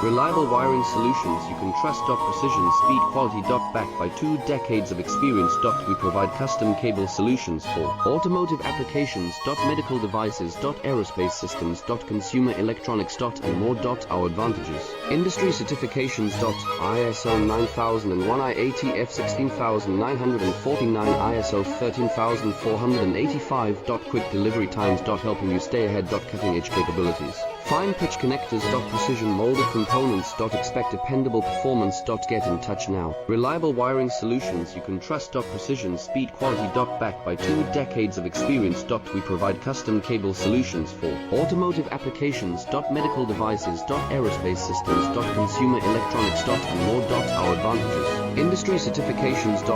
Reliable wiring solutions you can trust. Precision, speed, quality. Backed by 2 decades of experience. We provide custom cable solutions for automotive applications. Medical devices. Aerospace systems. Consumer electronics. And more. Our advantages: industry certifications. ISO 9001, IATF 16949, ISO 13485. Quick delivery times. Helping you stay ahead. Cutting edge capabilities. Fine pitch connectors. Precision molded components. Expect dependable performance. Get in touch now. Reliable wiring solutions you can trust. Precision, speed, quality. Backed by 2 decades of experience. We provide custom cable solutions for automotive applications. Medical devices. Aerospace systems. Consumer electronics. And more. Our advantages: industry certifications.